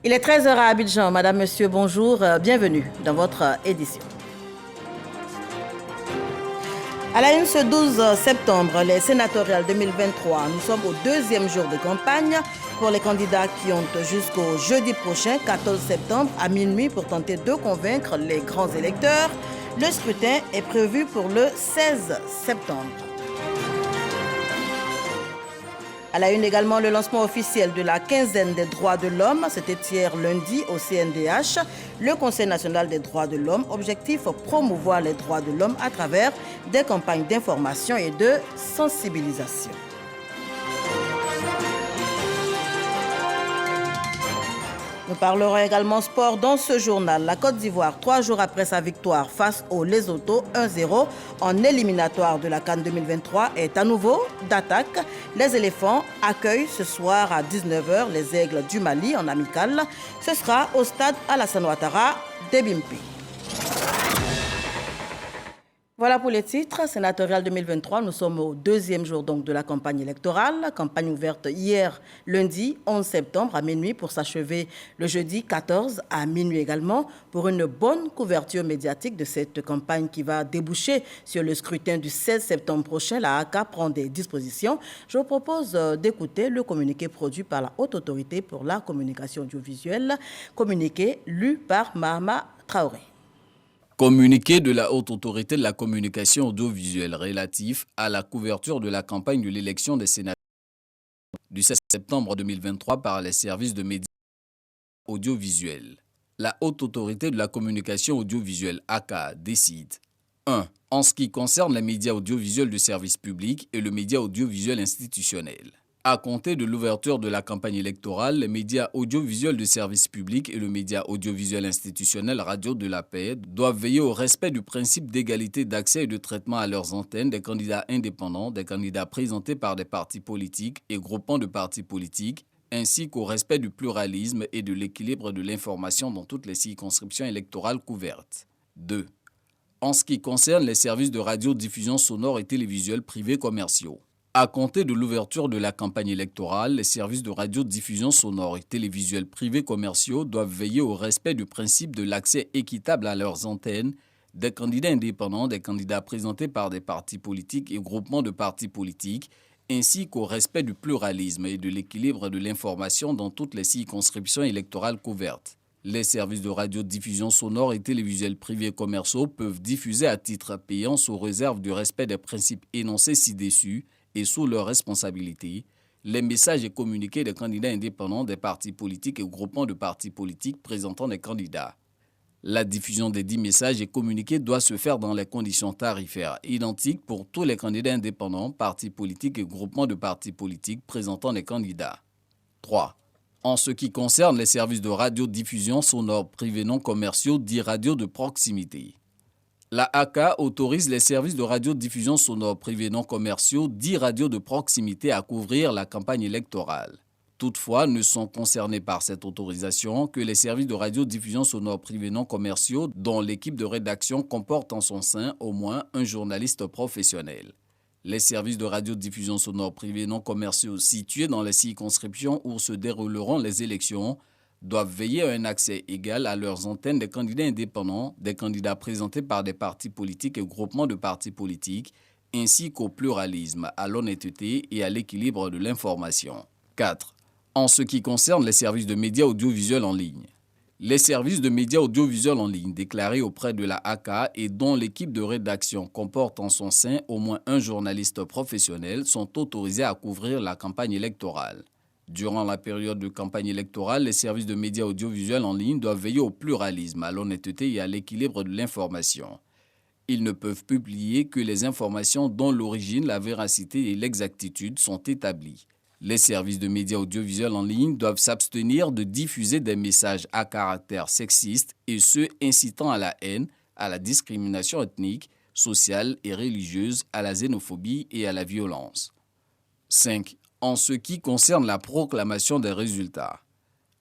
Il est 13 heures à Abidjan. Madame, Monsieur, bonjour. Bienvenue dans votre édition. À la une, ce 12 septembre, les sénatoriales 2023, nous sommes au deuxième jour de campagne pour les candidats qui ont jusqu'au jeudi prochain, 14 septembre, à minuit pour tenter de convaincre les grands électeurs. Le scrutin est prévu pour le 16 septembre. À la une également, le lancement officiel de la quinzaine des droits de l'homme. C'était hier lundi au CNDH, le Conseil national des droits de l'homme. Objectif, promouvoir les droits de l'homme à travers des campagnes d'information et de sensibilisation. Nous parlerons également sport dans ce journal. La Côte d'Ivoire, 3 jours après sa victoire face au Lesotho 1-0 en éliminatoire de la CAN 2023, est à nouveau d'attaque. Les éléphants accueillent ce soir à 19h les Aigles du Mali en amical. Ce sera au stade Alassane Ouattara d'Ebimpe. Voilà pour les titres. Sénatorial 2023, nous sommes au deuxième jour donc de la campagne électorale. Campagne ouverte hier lundi 11 septembre à minuit pour s'achever le jeudi 14 à minuit également pour une bonne couverture médiatique de cette campagne qui va déboucher sur le scrutin du 16 septembre prochain. La AK prend des dispositions. Je vous propose d'écouter le communiqué produit par la Haute Autorité pour la communication audiovisuelle, communiqué lu par Mahama Traoré. Communiqué de la Haute Autorité de la communication audiovisuelle relatif à la couverture de la campagne de l'élection des sénateurs du 16 septembre 2023 par les services de médias audiovisuels. La Haute Autorité de la communication audiovisuelle ACA décide 1. En ce qui concerne les médias audiovisuels de service public et le média audiovisuel institutionnel. À compter de l'ouverture de la campagne électorale, les médias audiovisuels de service public et le média audiovisuel institutionnel Radio de la Paix doivent veiller au respect du principe d'égalité d'accès et de traitement à leurs antennes des candidats indépendants, des candidats présentés par des partis politiques et groupements de partis politiques, ainsi qu'au respect du pluralisme et de l'équilibre de l'information dans toutes les circonscriptions électorales couvertes. 2. En ce qui concerne les services de radiodiffusion sonore et télévisuelle privés commerciaux. À compter de l'ouverture de la campagne électorale, les services de radiodiffusion sonore et télévisuels privés commerciaux doivent veiller au respect du principe de l'accès équitable à leurs antennes des candidats indépendants, des candidats présentés par des partis politiques et groupements de partis politiques, ainsi qu'au respect du pluralisme et de l'équilibre de l'information dans toutes les circonscriptions électorales couvertes. Les services de radiodiffusion sonore et télévisuels privés commerciaux peuvent diffuser à titre payant sous réserve du respect des principes énoncés ci-dessus et sous leur responsabilité, les messages et communiqués des candidats indépendants, des partis politiques et groupements de partis politiques présentant des candidats. La diffusion des 10 messages et communiqués doit se faire dans les conditions tarifaires identiques pour tous les candidats indépendants, partis politiques et groupements de partis politiques présentant des candidats. 3. En ce qui concerne les services de radiodiffusion sonore privés non commerciaux, dits radios de proximité. La AK autorise les services de radiodiffusion sonore privés non commerciaux, dits radios de proximité, à couvrir la campagne électorale. Toutefois, ne sont concernés par cette autorisation que les services de radiodiffusion sonore privés non commerciaux dont l'équipe de rédaction comporte en son sein au moins un journaliste professionnel. Les services de radiodiffusion sonore privés non commerciaux situés dans les circonscriptions où se dérouleront les élections doivent veiller à un accès égal à leurs antennes des candidats indépendants, des candidats présentés par des partis politiques et groupements de partis politiques, ainsi qu'au pluralisme, à l'honnêteté et à l'équilibre de l'information. 4. En ce qui concerne les services de médias audiovisuels en ligne. Les services de médias audiovisuels en ligne déclarés auprès de la AK et dont l'équipe de rédaction comporte en son sein au moins un journaliste professionnel sont autorisés à couvrir la campagne électorale. Durant la période de campagne électorale, les services de médias audiovisuels en ligne doivent veiller au pluralisme, à l'honnêteté et à l'équilibre de l'information. Ils ne peuvent publier que les informations dont l'origine, la véracité et l'exactitude sont établies. Les services de médias audiovisuels en ligne doivent s'abstenir de diffuser des messages à caractère sexiste et ceux incitant à la haine, à la discrimination ethnique, sociale et religieuse, à la xénophobie et à la violence. 5. En ce qui concerne la proclamation des résultats,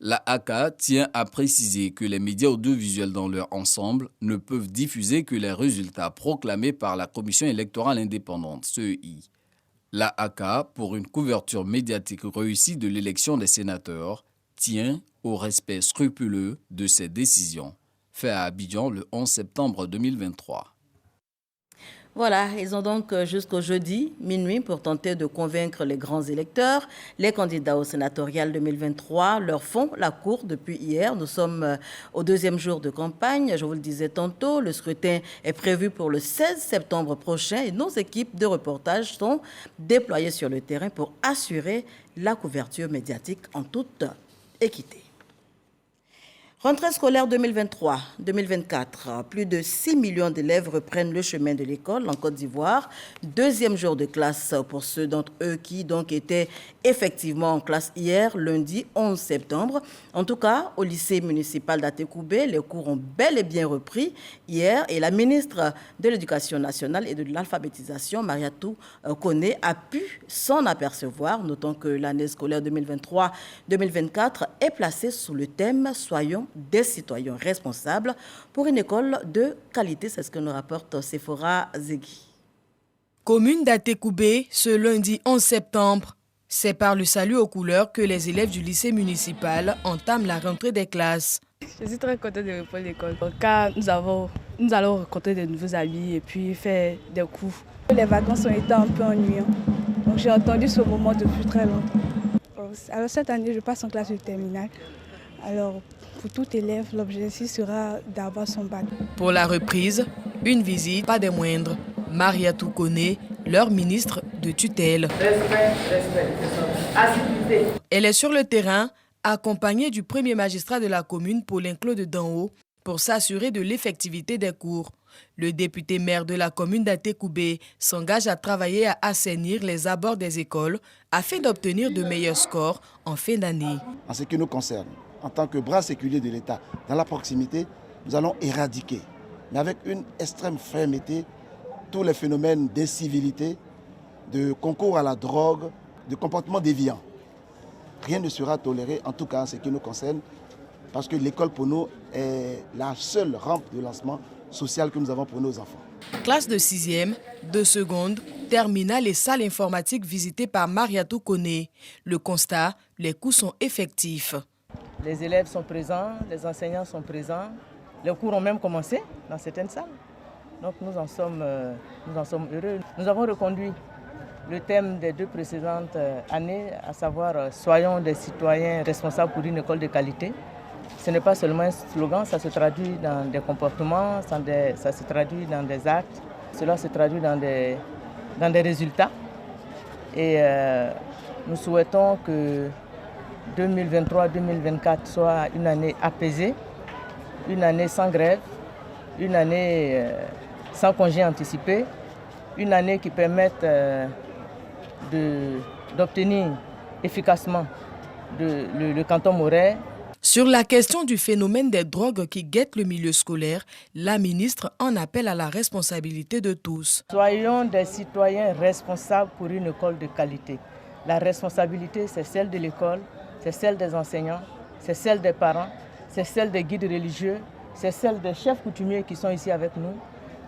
la AK tient à préciser que les médias audiovisuels dans leur ensemble ne peuvent diffuser que les résultats proclamés par la Commission électorale indépendante, CEI. La AK, pour une couverture médiatique réussie de l'élection des sénateurs, tient au respect scrupuleux de ces décisions. Fait à Abidjan le 11 septembre 2023. Voilà, ils ont donc jusqu'au jeudi minuit pour tenter de convaincre les grands électeurs. Les candidats au sénatorial 2023 leur font la cour depuis hier. Nous sommes au deuxième jour de campagne. Je vous le disais tantôt, le scrutin est prévu pour le 16 septembre prochain et nos équipes de reportage sont déployées sur le terrain pour assurer la couverture médiatique en toute équité. Rentrée scolaire 2023-2024, plus de 6 millions d'élèves reprennent le chemin de l'école en Côte d'Ivoire. Deuxième jour de classe pour ceux d'entre eux qui donc étaient effectivement en classe hier, lundi 11 septembre. En tout cas, au lycée municipal d'Atekoubé, les cours ont bel et bien repris hier et la ministre de l'Éducation nationale et de l'alphabétisation, Mariatou Koné, a pu s'en apercevoir, notant que l'année scolaire 2023-2024 est placée sous le thème « Soyons des citoyens responsables pour une école de qualité », c'est ce que nous rapporte Sephora Zegui. Commune d'Atekoubé, ce lundi 11 septembre, c'est par le salut aux couleurs que les élèves du lycée municipal entament la rentrée des classes. Je suis très contente de reprendre l'école car nous allons rencontrer de nouveaux amis et puis faire des coups. Les vacances ont été un peu ennuyantes, donc j'ai attendu ce moment depuis très longtemps. Alors cette année, je passe en classe de terminale. Alors pour tout élève, l'objectif sera d'avoir son bac. Pour la reprise, une visite, pas des moindres. Mariatou Koné, leur ministre de tutelle. Respect. Elle est sur le terrain, accompagnée du premier magistrat de la commune, Paulin-Claude Danhaut, pour s'assurer de l'effectivité des cours. Le député maire de la commune d'Atekoubé s'engage à travailler à assainir les abords des écoles afin d'obtenir de meilleurs scores en fin d'année. En ce qui nous concerne, en tant que bras séculier de l'État, dans la proximité, nous allons éradiquer, mais avec une extrême fermeté, tous les phénomènes d'incivilité, de concours à la drogue, de comportement déviant. Rien ne sera toléré, en tout cas en ce qui nous concerne, parce que l'école pour nous est la seule rampe de lancement social que nous avons pour nos enfants. Classe de 6e, de seconde, terminale et salle informatique visitée par Mariatou Koné. Le constat, les coûts sont effectifs. Les élèves sont présents, les enseignants sont présents. Les cours ont même commencé dans certaines salles. Donc nous en sommes heureux. Nous avons reconduit le thème des 2 précédentes années, à savoir « Soyons des citoyens responsables pour une école de qualité ». Ce n'est pas seulement un slogan, ça se traduit dans des comportements, ça se traduit dans des actes, cela se traduit dans des résultats. Et nous souhaitons que 2023-2024 soit une année apaisée, une année sans grève, une année sans congé anticipé, une année qui permette d'obtenir efficacement le canton Moret. Sur la question du phénomène des drogues qui guette le milieu scolaire, la ministre en appelle à la responsabilité de tous. Soyons des citoyens responsables pour une école de qualité. La responsabilité, c'est celle de l'école, c'est celle des enseignants, c'est celle des parents, c'est celle des guides religieux, c'est celle des chefs coutumiers qui sont ici avec nous,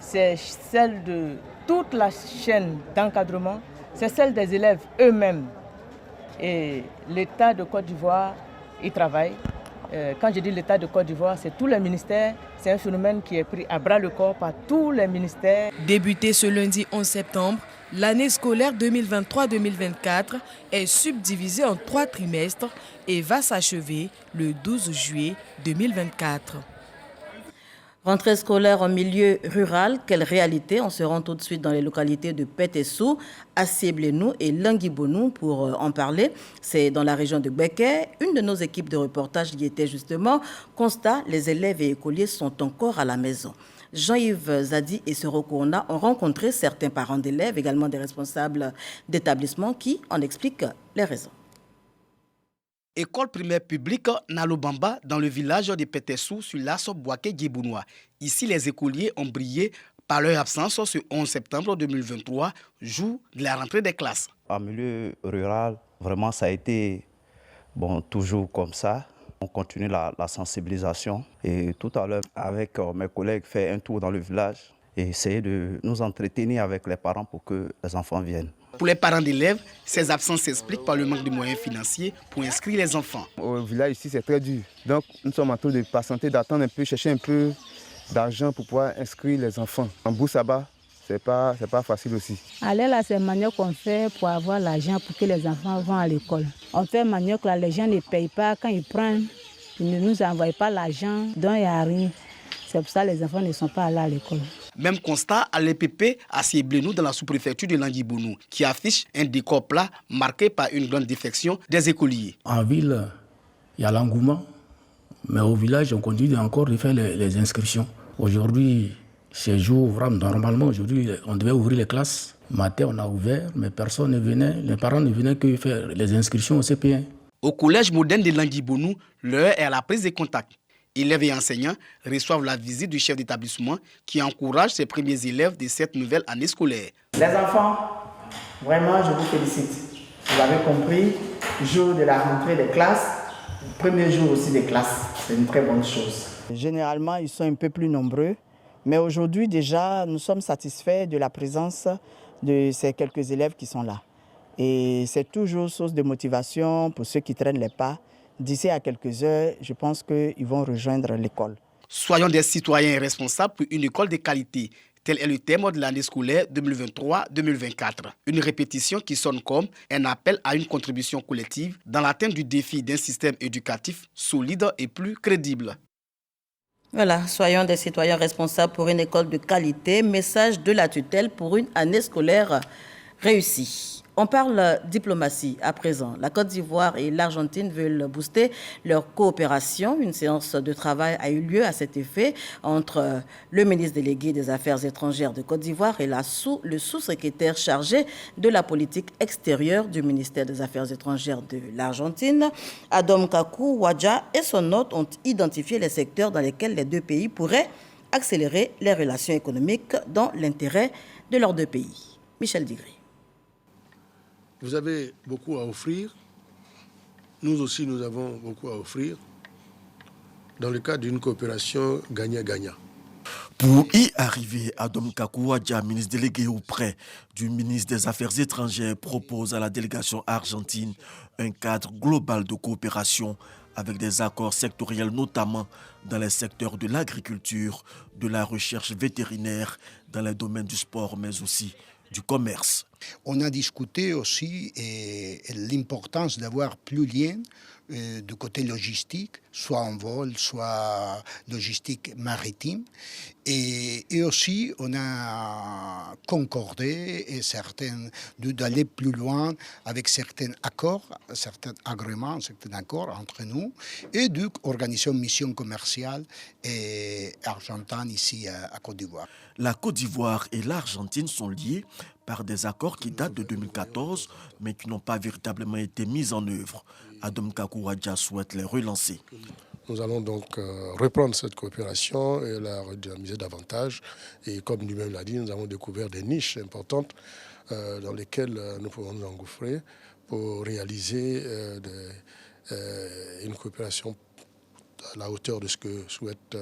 c'est celle de toute la chaîne d'encadrement, c'est celle des élèves eux-mêmes. Et l'État de Côte d'Ivoire y travaille. Quand je dis l'État de Côte d'Ivoire, c'est tous les ministères. C'est un phénomène qui est pris à bras-le-corps par tous les ministères. Débuté ce lundi 11 septembre, l'année scolaire 2023-2024 est subdivisée en 3 trimestres et va s'achever le 12 juillet 2024. Rentrée scolaire en milieu rural, quelle réalité? On se rend tout de suite dans les localités de Pétessou, Assieblé-Nou et Languibonou pour en parler. C'est dans la région de Béké. Une de nos équipes de reportage y était justement. Constat, les élèves et écoliers sont encore à la maison. Jean-Yves Zadi et Soro Kourna ont rencontré certains parents d'élèves, également des responsables d'établissements qui en expliquent les raisons. École primaire publique Nalobamba dans le village de Pétessou sur l'Asso Boaké-Djibounois. Ici, les écoliers ont brillé par leur absence ce 11 septembre 2023, jour de la rentrée des classes. En milieu rural, vraiment, ça a été toujours comme ça. On continue la sensibilisation. Et tout à l'heure, avec mes collègues, fait un tour dans le village et essayer de nous entretenir avec les parents pour que les enfants viennent. Pour les parents d'élèves, ces absences s'expliquent par le manque de moyens financiers pour inscrire les enfants. Au village ici, c'est très dur. Donc nous sommes en train de patienter, d'attendre un peu, chercher un peu d'argent pour pouvoir inscrire les enfants. En Boussaba, c'est pas facile aussi. Aller là, c'est une manière qu'on fait pour avoir l'argent pour que les enfants vont à l'école. On fait une manière que les gens ne payent pas. Quand ils prennent, ils ne nous envoient pas l'argent, donc il n'y a rien. C'est pour ça que les enfants ne sont pas allés à l'école. Même constat à l'EPP à Sieblenou dans la sous-préfecture de Languibounou, qui affiche un décor plat marqué par une grande défection des écoliers. En ville, il y a l'engouement, mais au village, on continue encore de faire les inscriptions. Aujourd'hui, ces jours, vraiment, normalement, aujourd'hui, on devait ouvrir les classes. Matin, on a ouvert, mais personne ne venait. Les parents ne venaient que faire les inscriptions au CP1. Au collège moderne de Languibounou, l'heure est à la prise de contact. Élèves et enseignants reçoivent la visite du chef d'établissement qui encourage ses premiers élèves de cette nouvelle année scolaire. Les enfants, vraiment, je vous félicite. Vous avez compris, jour de la rentrée des classes, premier jour aussi des classes, c'est une très bonne chose. Généralement, ils sont un peu plus nombreux, mais aujourd'hui déjà, nous sommes satisfaits de la présence de ces quelques élèves qui sont là. Et c'est toujours source de motivation pour ceux qui traînent les pas. D'ici à quelques heures, je pense qu'ils vont rejoindre l'école. Soyons des citoyens responsables pour une école de qualité. Tel est le thème de l'année scolaire 2023-2024. Une répétition qui sonne comme un appel à une contribution collective dans l'atteinte du défi d'un système éducatif solide et plus crédible. Voilà, soyons des citoyens responsables pour une école de qualité. Message de la tutelle pour une année scolaire réussie. On parle diplomatie à présent. La Côte d'Ivoire et l'Argentine veulent booster leur coopération. Une séance de travail a eu lieu à cet effet entre le ministre délégué des Affaires étrangères de Côte d'Ivoire et le sous-secrétaire chargé de la politique extérieure du ministère des Affaires étrangères de l'Argentine. Adom Kaku Wadja et son hôte ont identifié les secteurs dans lesquels les deux pays pourraient accélérer les relations économiques dans l'intérêt de leurs deux pays. Michel Digri. Vous avez beaucoup à offrir. Nous aussi, nous avons beaucoup à offrir dans le cadre d'une coopération gagnant-gagnant. Pour y arriver, Adom Kaku Wadja, ministre délégué auprès du ministre des Affaires étrangères, propose à la délégation argentine un cadre global de coopération avec des accords sectoriels, notamment dans les secteurs de l'agriculture, de la recherche vétérinaire, dans les domaines du sport, mais aussi du commerce. On a discuté aussi l'importance d'avoir plus de liens du côté logistique, soit en vol, soit logistique maritime. Et aussi, on a concordé d'aller plus loin avec certains accords, certains agréments, certains accords entre nous, et d'organiser une mission commerciale argentine ici à Côte d'Ivoire. La Côte d'Ivoire et l'Argentine sont liés par des accords qui datent de 2014, mais qui n'ont pas véritablement été mis en œuvre. Adom Kaku Wadja souhaite les relancer. Nous allons donc reprendre cette coopération et la redynamiser davantage. Et comme lui-même l'a dit, nous avons découvert des niches importantes dans lesquelles nous pouvons nous engouffrer pour réaliser une coopération à la hauteur de ce que souhaitent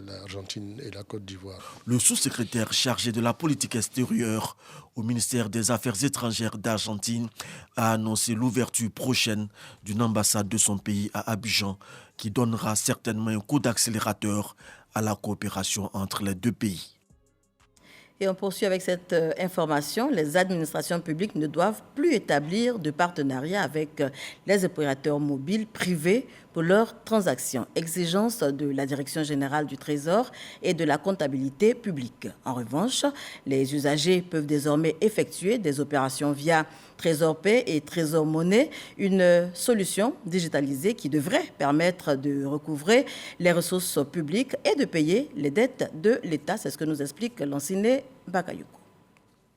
l'Argentine et la Côte d'Ivoire. Le sous-secrétaire chargé de la politique extérieure au ministère des Affaires étrangères d'Argentine a annoncé l'ouverture prochaine d'une ambassade de son pays à Abidjan qui donnera certainement un coup d'accélérateur à la coopération entre les deux pays. Et on poursuit avec cette information. Les administrations publiques ne doivent plus établir de partenariat avec les opérateurs mobiles privés pour leurs transactions. Exigence de la Direction générale du Trésor et de la comptabilité publique. En revanche, les usagers peuvent désormais effectuer des opérations via Trésor Pay et Trésor Monnaie, une solution digitalisée qui devrait permettre de recouvrer les ressources publiques et de payer les dettes de l'État. C'est ce que nous explique Lanciné Bakayoko.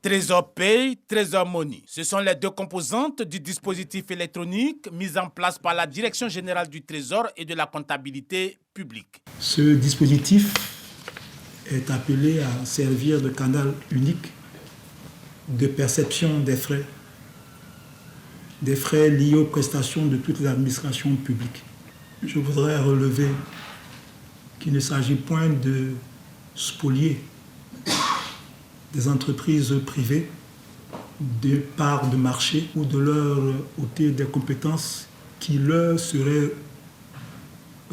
Trésor Pay, Trésor Money, ce sont les deux composantes du dispositif électronique mis en place par la Direction générale du Trésor et de la comptabilité publique. Ce dispositif est appelé à servir de canal unique de perception des frais liés aux prestations de toutes les administrations publiques. Je voudrais relever qu'il ne s'agit point de spolier des entreprises privées des parts de marché ou de leur ôter des compétences qui leur seraient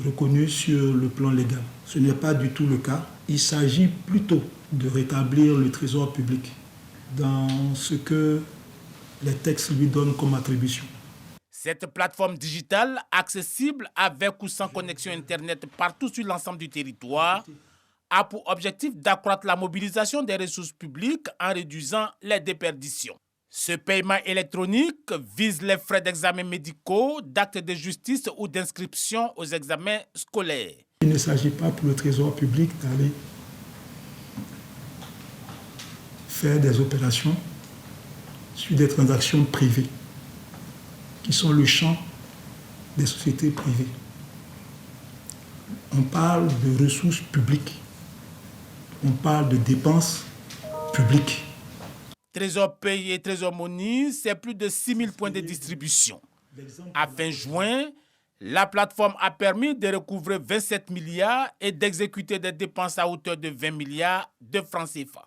reconnues sur le plan légal. Ce n'est pas du tout le cas. Il s'agit plutôt de rétablir le trésor public dans ce que les textes lui donnent comme attribution. Cette plateforme digitale, accessible avec ou sans connexion Internet partout sur l'ensemble du territoire, a pour objectif d'accroître la mobilisation des ressources publiques en réduisant les déperditions. Ce paiement électronique vise les frais d'examens médicaux, d'actes de justice ou d'inscription aux examens scolaires. Il ne s'agit pas pour le trésor public d'aller faire des opérations sur des transactions privées, qui sont le champ des sociétés privées. On parle de ressources publiques, on parle de dépenses publiques. Trésor Pay et Trésor Money, c'est plus de 6 000 points de distribution. À fin juin, la plateforme a permis de recouvrer 27 milliards et d'exécuter des dépenses à hauteur de 20 milliards de francs CFA.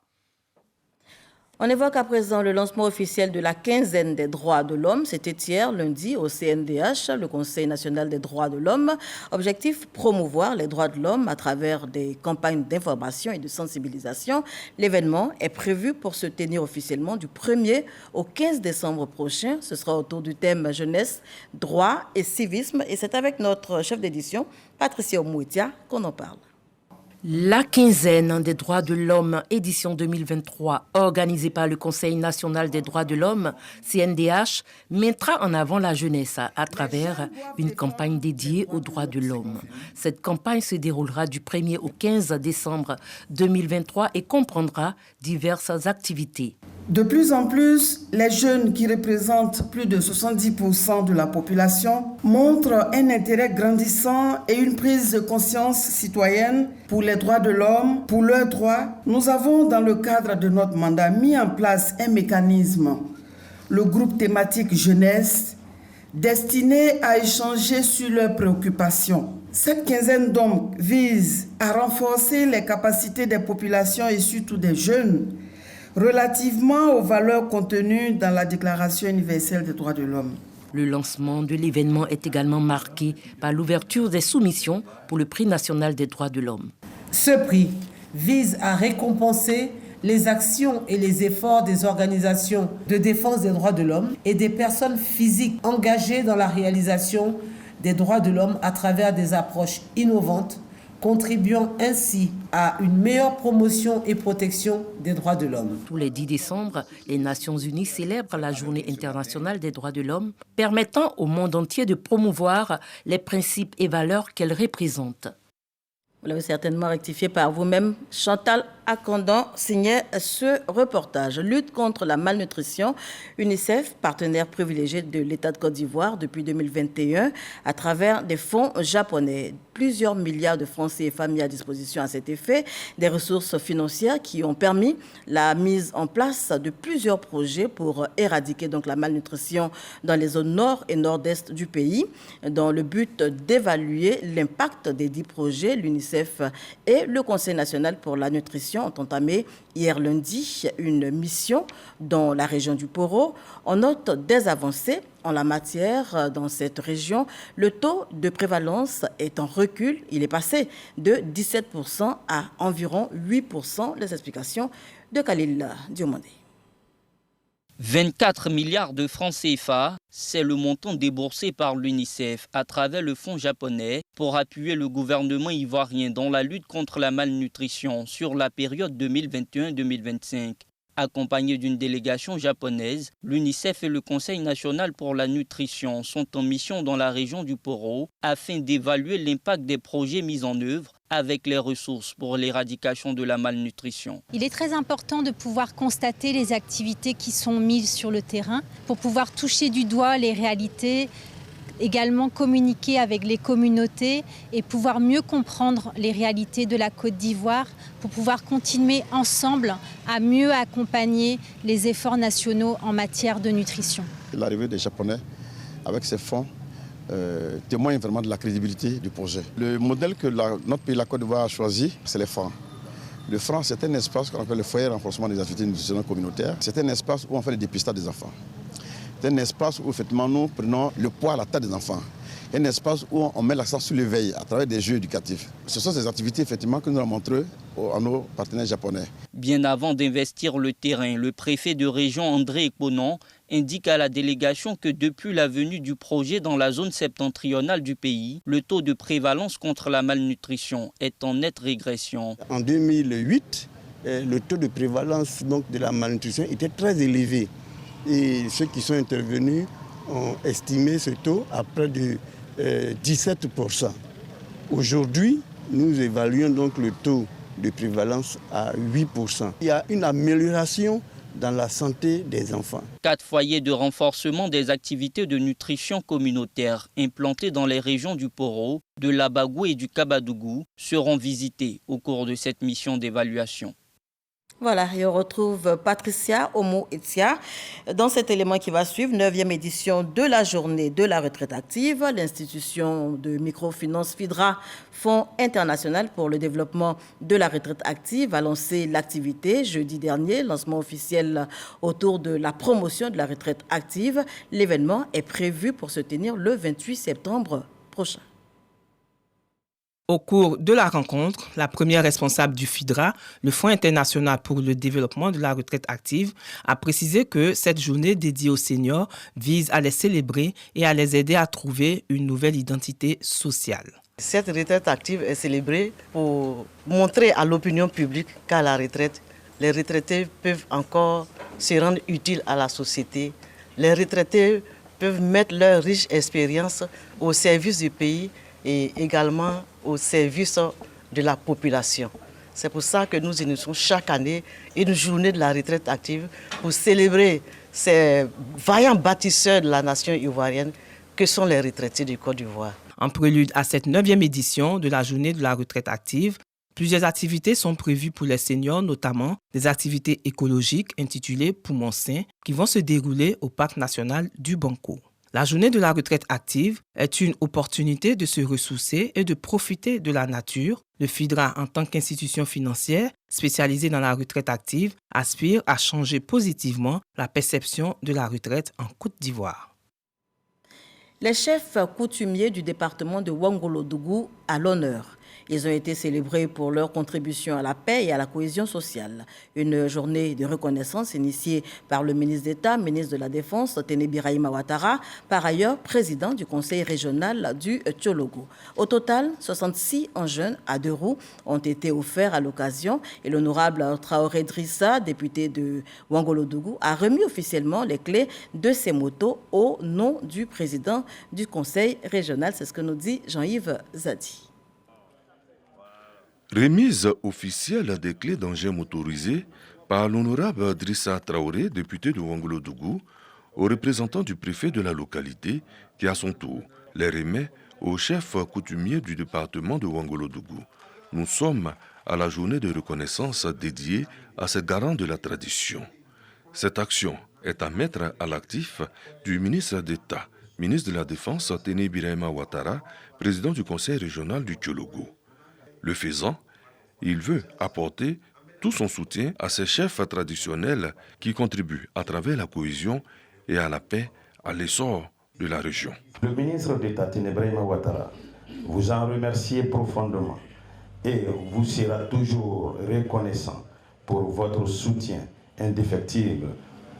On évoque à présent le lancement officiel de la quinzaine des droits de l'homme. C'était hier, lundi, au CNDH, le Conseil national des droits de l'homme. Objectif, promouvoir les droits de l'homme à travers des campagnes d'information et de sensibilisation. L'événement est prévu pour se tenir officiellement du 1er au 15 décembre prochain. Ce sera autour du thème jeunesse, droit et civisme. Et c'est avec notre chef d'édition, Patricia Omouetia, qu'on en parle. La quinzaine des droits de l'homme, édition 2023, organisée par le Conseil national des droits de l'homme, CNDH, mettra en avant la jeunesse à travers une campagne dédiée aux droits de l'homme. Cette campagne se déroulera du 1er au 15 décembre 2023 et comprendra diverses activités. De plus en plus, les jeunes qui représentent plus de 70% de la population montrent un intérêt grandissant et une prise de conscience citoyenne pour les droits de l'homme, pour leurs droits. Nous avons, dans le cadre de notre mandat, mis en place un mécanisme, le groupe thématique jeunesse, destiné à échanger sur leurs préoccupations. Cette quinzaine d'hommes vise à renforcer les capacités des populations et surtout des jeunes relativement aux valeurs contenues dans la Déclaration universelle des droits de l'homme. Le lancement de l'événement est également marqué par l'ouverture des soumissions pour le prix national des droits de l'homme. Ce prix vise à récompenser les actions et les efforts des organisations de défense des droits de l'homme et des personnes physiques engagées dans la réalisation des droits de l'homme à travers des approches innovantes, contribuant ainsi à une meilleure promotion et protection des droits de l'homme. Tous les 10 décembre, les Nations Unies célèbrent la Journée internationale des droits de l'homme, permettant au monde entier de promouvoir les principes et valeurs qu'elle représente. Vous l'avez certainement rectifié par vous-même. Chantal Akandan signait ce reportage. Lutte contre la malnutrition. UNICEF, partenaire privilégié de l'État de Côte d'Ivoire depuis 2021, à travers des fonds japonais. Plusieurs milliards de francs CFA mis à disposition à cet effet. Des ressources financières qui ont permis la mise en place de plusieurs projets pour éradiquer donc la malnutrition dans les zones nord et nord-est du pays. Dans le but d'évaluer l'impact des 10 projets, l'UNICEF et le Conseil national pour la nutrition ont entamé hier lundi une mission dans la région du Poro. On note des avancées en la matière dans cette région. Le taux de prévalence est en recul. Il est passé de 17% à environ 8%. Les explications de Khalil Diomandé. 24 milliards de francs CFA, c'est le montant déboursé par l'UNICEF à travers le fonds japonais pour appuyer le gouvernement ivoirien dans la lutte contre la malnutrition sur la période 2021-2025. Accompagné d'une délégation japonaise, l'UNICEF et le Conseil national pour la nutrition sont en mission dans la région du Poro afin d'évaluer l'impact des projets mis en œuvre avec les ressources pour l'éradication de la malnutrition. Il est très important de pouvoir constater les activités qui sont mises sur le terrain pour pouvoir toucher du doigt les réalités, également communiquer avec les communautés et pouvoir mieux comprendre les réalités de la Côte d'Ivoire pour pouvoir continuer ensemble à mieux accompagner les efforts nationaux en matière de nutrition. L'arrivée des Japonais avec ces fonds témoigne vraiment de la crédibilité du projet. Le modèle que notre pays, la Côte d'Ivoire, a choisi, c'est les fonds. Le franc, c'est un espace qu'on appelle le foyer de renforcement des activités nutritionnelles communautaires. C'est un espace où on fait le dépistage des enfants. C'est un espace où effectivement nous prenons le poids à la tête des enfants. Un espace où on met l'accent sur l'éveil à travers des jeux éducatifs. Ce sont ces activités effectivement que nous avons montrées à nos partenaires japonais. Bien avant d'investir le terrain, le préfet de région André Ekponon indique à la délégation que depuis la venue du projet dans la zone septentrionale du pays, le taux de prévalence contre la malnutrition est en nette régression. En 2008, le taux de prévalence donc, de la malnutrition était très élevé. Et ceux qui sont intervenus ont estimé ce taux à près de 17%. Aujourd'hui, nous évaluons donc le taux de prévalence à 8%. Il y a une amélioration dans la santé des enfants. 4 foyers de renforcement des activités de nutrition communautaire implantés dans les régions du Poro, de l'Abagou et du Kabadougou seront visités au cours de cette mission d'évaluation. Voilà, et on retrouve Patricia Omo-Etia dans cet élément qui va suivre, 9e édition de la journée de la retraite active. L'institution de microfinance FIDRA, Fonds international pour le développement de la retraite active, a lancé l'activité jeudi dernier, lancement officiel autour de la promotion de la retraite active. L'événement est prévu pour se tenir le 28 septembre prochain. Au cours de la rencontre, la première responsable du FIDRA, le Fonds international pour le développement de la retraite active, a précisé que cette journée dédiée aux seniors vise à les célébrer et à les aider à trouver une nouvelle identité sociale. Cette retraite active est célébrée pour montrer à l'opinion publique qu'à la retraite, les retraités peuvent encore se rendre utiles à la société. Les retraités peuvent mettre leur riche expérience au service du pays et également au service de la population. C'est pour ça que nous initions chaque année une journée de la retraite active pour célébrer ces vaillants bâtisseurs de la nation ivoirienne que sont les retraités du Côte d'Ivoire. En prélude à cette 9e édition de la journée de la retraite active, plusieurs activités sont prévues pour les seniors, notamment des activités écologiques intitulées Poumons sains qui vont se dérouler au parc national du Banco. La journée de la retraite active est une opportunité de se ressourcer et de profiter de la nature. Le FIDRA, en tant qu'institution financière spécialisée dans la retraite active, aspire à changer positivement la perception de la retraite en Côte d'Ivoire. Les chefs coutumiers du département de Ouangolodougou à l'honneur. Ils ont été célébrés pour leur contribution à la paix et à la cohésion sociale. Une journée de reconnaissance initiée par le ministre d'État, ministre de la Défense, Téné Birahima Ouattara, par ailleurs président du conseil régional du Tchologo. Au total, 66 engins à 2 roues ont été offerts à l'occasion et l'honorable Traoré Drissa, député de Ouangolodougou, a remis officiellement les clés de ces motos au nom du président du conseil régional. C'est ce que nous dit Jean-Yves Zadi. Remise officielle des clés d'engins motorisés par l'honorable Drissa Traoré, député de Ouangolodougou, au représentant du préfet de la localité, qui à son tour les remet au chef coutumier du département de Ouangolodougou. Nous sommes à la journée de reconnaissance dédiée à ces garants de la tradition. Cette action est à mettre à l'actif du ministre d'État, ministre de la Défense, Téné Birahima Ouattara, président du conseil régional du Tchologo. Le faisant, il veut apporter tout son soutien à ces chefs traditionnels qui contribuent à travers la cohésion et à la paix à l'essor de la région. Le ministre d'État Téné Birahima Ouattara vous en remercie profondément et vous sera toujours reconnaissant pour votre soutien indéfectible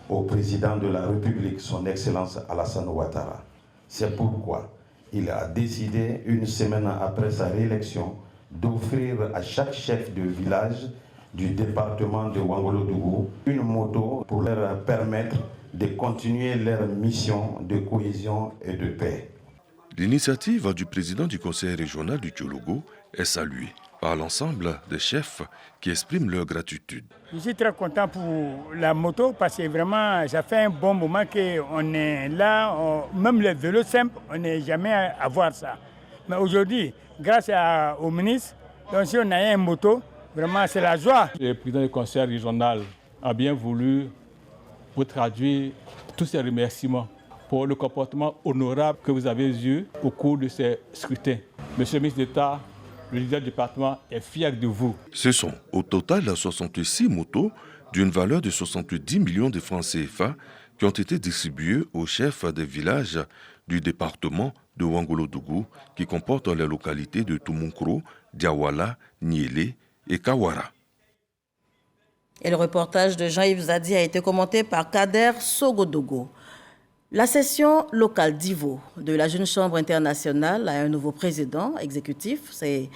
au président de la République, son Excellence Alassane Ouattara. C'est pourquoi il a décidé, une semaine après sa réélection, d'offrir à chaque chef de village du département de Ouangolodougou une moto pour leur permettre de continuer leur mission de cohésion et de paix. L'initiative du président du conseil régional du Tchologo est saluée par l'ensemble des chefs qui expriment leur gratitude. Je suis très content pour la moto parce que vraiment, ça fait un bon moment qu'on est là, même les vélos simples, on n'est jamais à voir ça. Mais aujourd'hui, grâce au ministre, donc si on a une moto, vraiment c'est la joie. Le président du conseil régional a bien voulu vous traduire tous ces remerciements pour le comportement honorable que vous avez eu au cours de ces scrutins. Monsieur le ministre d'État, le leader du département est fier de vous. Ce sont au total 66 motos d'une valeur de 70 millions de francs CFA qui ont été distribuées aux chefs des villages du département de Ouangoulo-Dougou qui comportent les localités de Tumunkro, Diawala, Niélé et Kawara. Et le reportage de Jean-Yves Zadi a été commenté par Kader Sogodogo. La session locale d'Ivo de la Jeune Chambre internationale a un nouveau président exécutif, c'est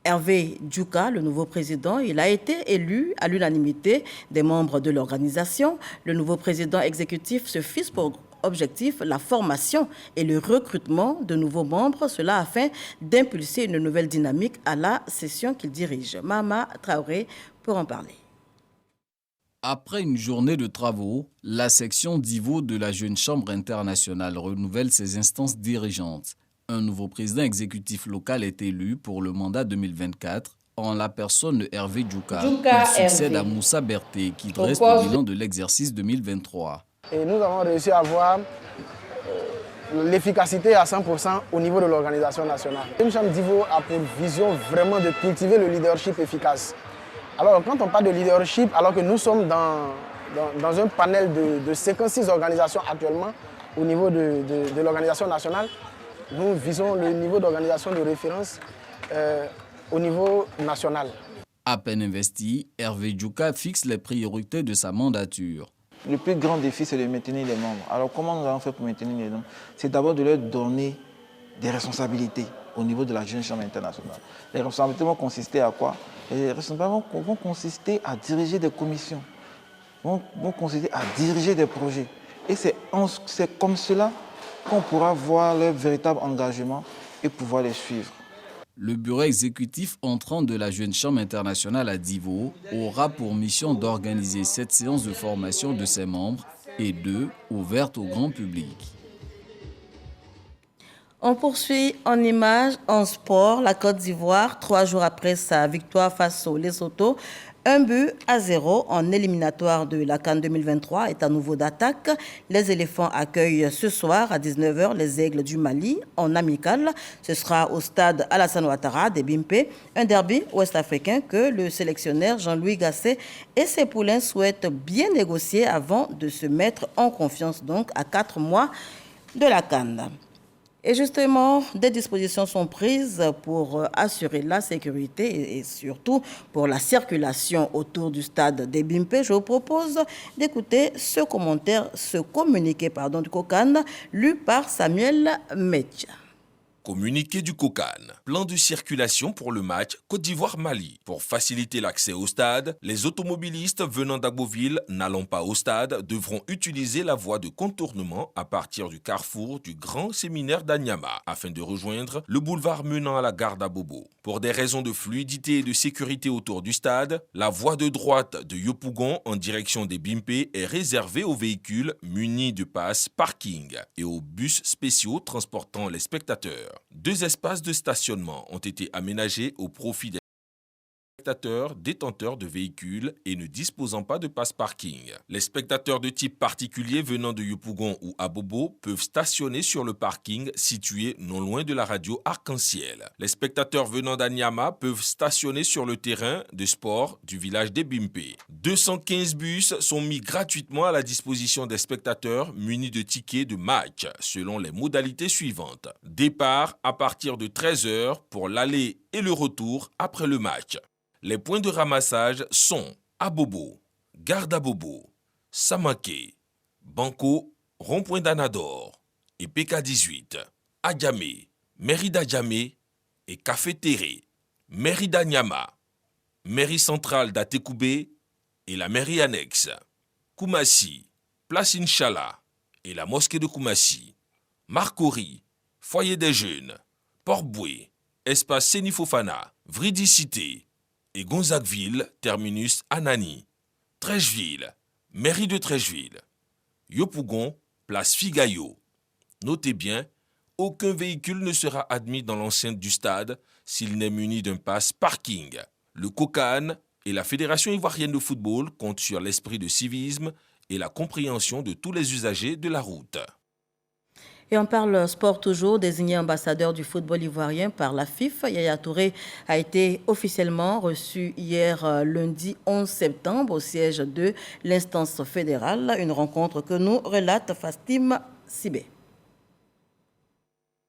Hervé Djouka, le nouveau président. Il a été élu à l'unanimité des membres de l'organisation. Le nouveau président exécutif se fixe pour objectif la formation et le recrutement de nouveaux membres, cela afin d'impulser une nouvelle dynamique à la session qu'il dirige. Mama Traoré pour en parler. Après une journée de travaux, la section d'Ivo de la Jeune Chambre internationale renouvelle ses instances dirigeantes. Un nouveau président exécutif local est élu pour le mandat 2024 en la personne de Hervé Djouka. Il succède à Moussa Berté qui dresse le bilan de l'exercice 2023. Et nous avons réussi à avoir l'efficacité à 100% au niveau de l'organisation nationale. Une chambre d'Ivo a pour vision vraiment de cultiver le leadership efficace. Alors quand on parle de leadership, alors que nous sommes dans un panel de 56 organisations actuellement au niveau de l'organisation nationale, nous visons le niveau d'organisation de référence au niveau national. À peine investi, Hervé Djouka fixe les priorités de sa mandature. Le plus grand défi, c'est de maintenir les membres. Alors comment nous allons faire pour maintenir les membres? C'est d'abord de leur donner des responsabilités au niveau de la Jeune Chambre internationale. Les responsabilités vont consister à quoi? Les responsabilités vont consister à diriger des commissions, vont consister à diriger des projets. Et c'est comme cela qu'on pourra voir leur véritable engagement et pouvoir les suivre. Le bureau exécutif entrant de la Jeune Chambre internationale à Divo aura pour mission d'organiser 7 séances de formation de ses membres et 2 ouvertes au grand public. On poursuit en images, en sport, la Côte d'Ivoire, 3 jours après sa victoire face au Lesotho. 1-0 en éliminatoire de la CAN 2023 est à nouveau d'attaque. Les éléphants accueillent ce soir à 19h les Aigles du Mali en amical. Ce sera au stade Alassane Ouattara des Bimpe, un derby ouest-africain que le sélectionneur Jean-Louis Gasset et ses poulains souhaitent bien négocier avant de se mettre en confiance donc à 4 mois de la CAN. Et justement, des dispositions sont prises pour assurer la sécurité et surtout pour la circulation autour du stade des Bimpe. Je vous propose d'écouter ce communiqué du COCAN, lu par Samuel Metja. Communiqué du COCAN. Plan de circulation pour le match Côte d'Ivoire-Mali. Pour faciliter l'accès au stade, les automobilistes venant d'Agboville n'allant pas au stade devront utiliser la voie de contournement à partir du carrefour du Grand Séminaire d'Anyama afin de rejoindre le boulevard menant à la gare d'Abobo. Pour des raisons de fluidité et de sécurité autour du stade, la voie de droite de Yopougon en direction des Bimpe est réservée aux véhicules munis de passes parking et aux bus spéciaux transportant les spectateurs. 2 espaces de stationnement ont été aménagés au profit des spectateurs détenteurs de véhicules et ne disposant pas de passe parking. Les spectateurs de type particulier venant de Yopougon ou Abobo peuvent stationner sur le parking situé non loin de la radio Arc-en-Ciel. Les spectateurs venant d'Anyama peuvent stationner sur le terrain de sport du village des Bimpe. 215 bus sont mis gratuitement à la disposition des spectateurs munis de tickets de match selon les modalités suivantes. Départ à partir de 13h pour l'aller et le retour après le match. Les points de ramassage sont Abobo, Gare d'Abobo, Samaké, Banco, Rond-Point d'Anador et PK18, Adjamé, Mairie d'Adjamé et Café Terré, Mairie d'Anyama, Mairie centrale d'Atekoubé et la mairie annexe, Koumassi, Place Inch'Allah et la mosquée de Koumassi, Marcory, Foyer des Jeunes, Port-Boué, Espace Sénifofana, Vridicité et Gonzagueville, terminus Anani, Trècheville, mairie de Trècheville, Yopougon, place Figayo. Notez bien, aucun véhicule ne sera admis dans l'enceinte du stade s'il n'est muni d'un pass parking. Le COCAN et la Fédération ivoirienne de football comptent sur l'esprit de civisme et la compréhension de tous les usagers de la route. Et on parle sport toujours. Désigné ambassadeur du football ivoirien par la FIFA, Yaya Touré a été officiellement reçu hier lundi 11 septembre au siège de l'instance fédérale. Une rencontre que nous relate Fastim Sibé.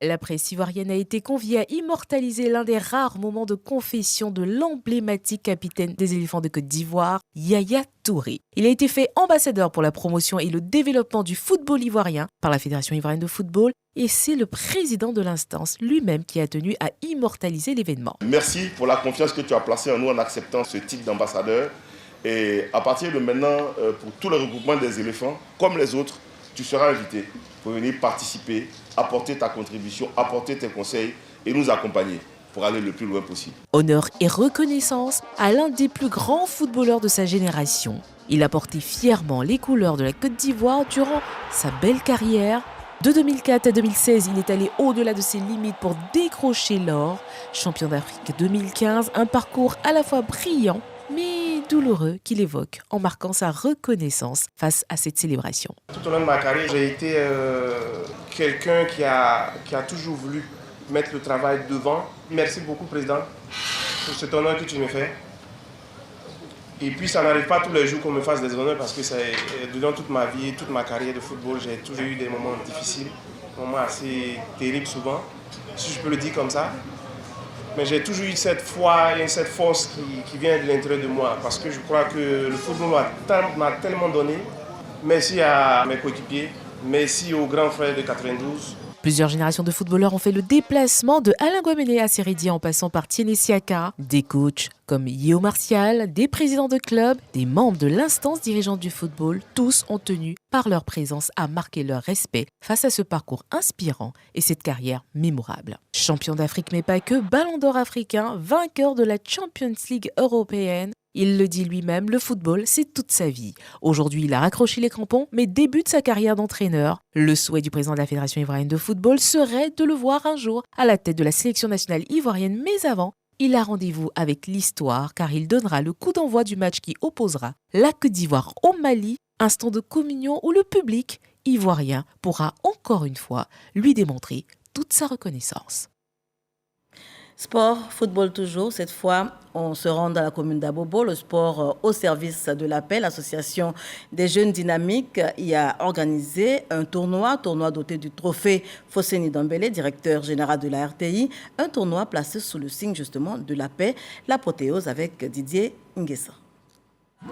La presse ivoirienne a été conviée à immortaliser l'un des rares moments de confession de l'emblématique capitaine des éléphants de Côte d'Ivoire, Yaya Touré. Il a été fait ambassadeur pour la promotion et le développement du football ivoirien par la Fédération ivoirienne de football et c'est le président de l'instance lui-même qui a tenu à immortaliser l'événement. Merci pour la confiance que tu as placée en nous en acceptant ce titre d'ambassadeur. Et à partir de maintenant, pour tout le regroupement des éléphants, comme les autres, tu seras invité pour venir participer, apporter ta contribution, apporter tes conseils et nous accompagner pour aller le plus loin possible. Honneur et reconnaissance à l'un des plus grands footballeurs de sa génération. Il a porté fièrement les couleurs de la Côte d'Ivoire durant sa belle carrière. De 2004 à 2016, il est allé au-delà de ses limites pour décrocher l'or. Champion d'Afrique 2015, un parcours à la fois brillant mais douloureux qu'il évoque en marquant sa reconnaissance face à cette célébration. Tout au long de ma carrière, j'ai été quelqu'un qui a toujours voulu mettre le travail devant. Merci beaucoup, Président, pour cet honneur que tu me fais. Et puis, ça n'arrive pas tous les jours qu'on me fasse des honneurs parce que durant toute ma vie, toute ma carrière de football, j'ai toujours eu des moments difficiles, des moments assez terribles souvent, si je peux le dire comme ça. Mais j'ai toujours eu cette foi et cette force qui vient de l'intérieur de moi parce que je crois que le football m'a tellement donné. Merci à mes coéquipiers, merci aux grands frères de 92. Plusieurs générations de footballeurs ont fait le déplacement de Alain Guaméné à Séridi en passant par Tiéné Siaka. Des coachs comme Yeo Martial, des présidents de clubs, des membres de l'instance dirigeante du football, tous ont tenu par leur présence à marquer leur respect face à ce parcours inspirant et cette carrière mémorable. Champion d'Afrique mais pas que, ballon d'or africain, vainqueur de la Champions League européenne. Il le dit lui-même, le football, c'est toute sa vie. Aujourd'hui, il a raccroché les crampons, mais débute sa carrière d'entraîneur. Le souhait du président de la Fédération ivoirienne de football serait de le voir un jour à la tête de la sélection nationale ivoirienne, mais avant, il a rendez-vous avec l'histoire car il donnera le coup d'envoi du match qui opposera la Côte d'Ivoire au Mali, instant de communion où le public ivoirien pourra encore une fois lui démontrer toute sa reconnaissance. Sport, football toujours. Cette fois, on se rend dans la commune d'Abobo. Le sport au service de la paix. L'association des jeunes dynamiques y a organisé un tournoi doté du trophée Fosseni Dambélé, directeur général de la RTI. Un tournoi placé sous le signe justement de la paix. L'apothéose avec Didier Nguessa.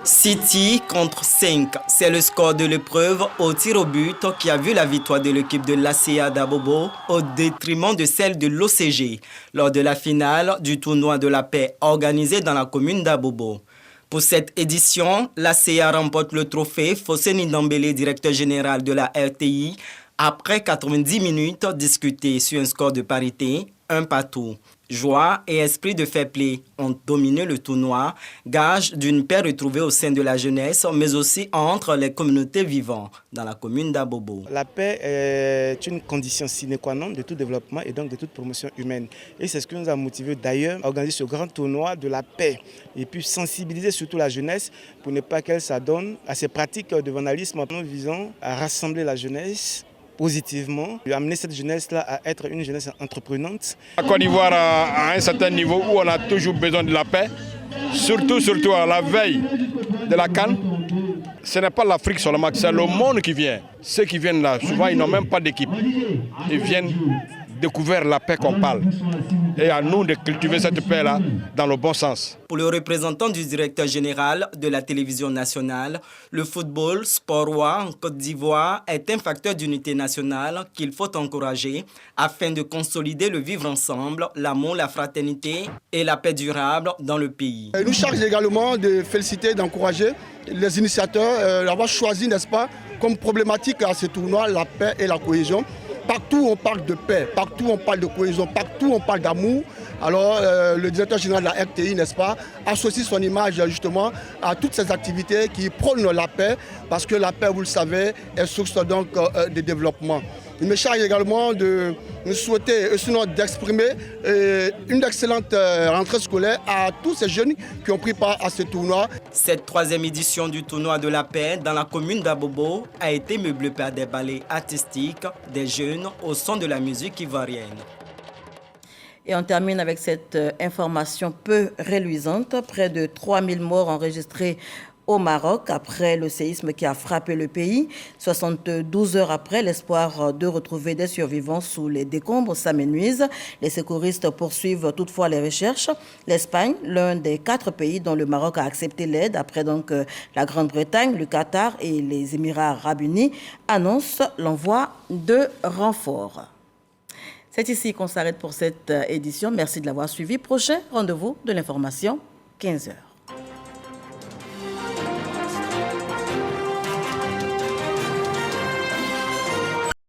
6 contre 5, c'est le score de l'épreuve au tir au but qui a vu la victoire de l'équipe de l'ACA d'Abobo au détriment de celle de l'OCG lors de la finale du tournoi de la paix organisé dans la commune d'Abobo. Pour cette édition, l'ACA remporte le trophée Fosseni Dambélé, directeur général de la RTI, après 90 minutes discutées sur un score de parité, 1-1. Joie et esprit de fair play ont dominé le tournoi, gage d'une paix retrouvée au sein de la jeunesse, mais aussi entre les communautés vivantes dans la commune d'Abobo. La paix est une condition sine qua non de tout développement et donc de toute promotion humaine. Et c'est ce qui nous a motivé d'ailleurs à organiser ce grand tournoi de la paix et puis sensibiliser surtout la jeunesse pour ne pas qu'elle s'adonne à ces pratiques de vandalisme. Nous visons à rassembler la jeunesse positivement, amener cette jeunesse-là à être une jeunesse entreprenante. La Côte d'Ivoire à un certain niveau où on a toujours besoin de la paix, surtout à la veille de la CAN. Ce n'est pas l'Afrique seulement, c'est le monde qui vient. Ceux qui viennent là, souvent ils n'ont même pas d'équipe. Ils viennent découvrir la paix qu'on parle. Et à nous de cultiver cette paix-là dans le bon sens. Pour le représentant du directeur général de la télévision nationale, le football, sport roi en Côte d'Ivoire, est un facteur d'unité nationale qu'il faut encourager afin de consolider le vivre ensemble, l'amour, la fraternité et la paix durable dans le pays. Il nous charge également de féliciter, d'encourager les initiateurs d'avoir choisi, n'est-ce pas, comme problématique à ce tournoi, la paix et la cohésion. Partout on parle de paix, partout on parle de cohésion, partout on parle d'amour. Alors le directeur général de la RTI, n'est-ce pas, associe son image justement à toutes ces activités qui prônent la paix, parce que la paix, vous le savez, est source donc de développement. Il me charge également de nous souhaiter, sinon d'exprimer une excellente rentrée scolaire à tous ces jeunes qui ont pris part à ce tournoi. Cette 3e édition du tournoi de la paix dans la commune d'Abobo a été meublée par des ballets artistiques des jeunes au son de la musique ivoirienne. Et on termine avec cette information peu reluisante. Près de 3000 morts enregistrés au Maroc après le séisme qui a frappé le pays. 72 heures après, l'espoir de retrouver des survivants sous les décombres s'amenuise. Les secouristes poursuivent toutefois les recherches. L'Espagne, l'un des 4 pays dont le Maroc a accepté l'aide, après donc la Grande-Bretagne, le Qatar et les Émirats arabes unis, annoncent l'envoi de renforts. C'est ici qu'on s'arrête pour cette édition. Merci de l'avoir suivi. Prochain rendez-vous de l'information, 15h.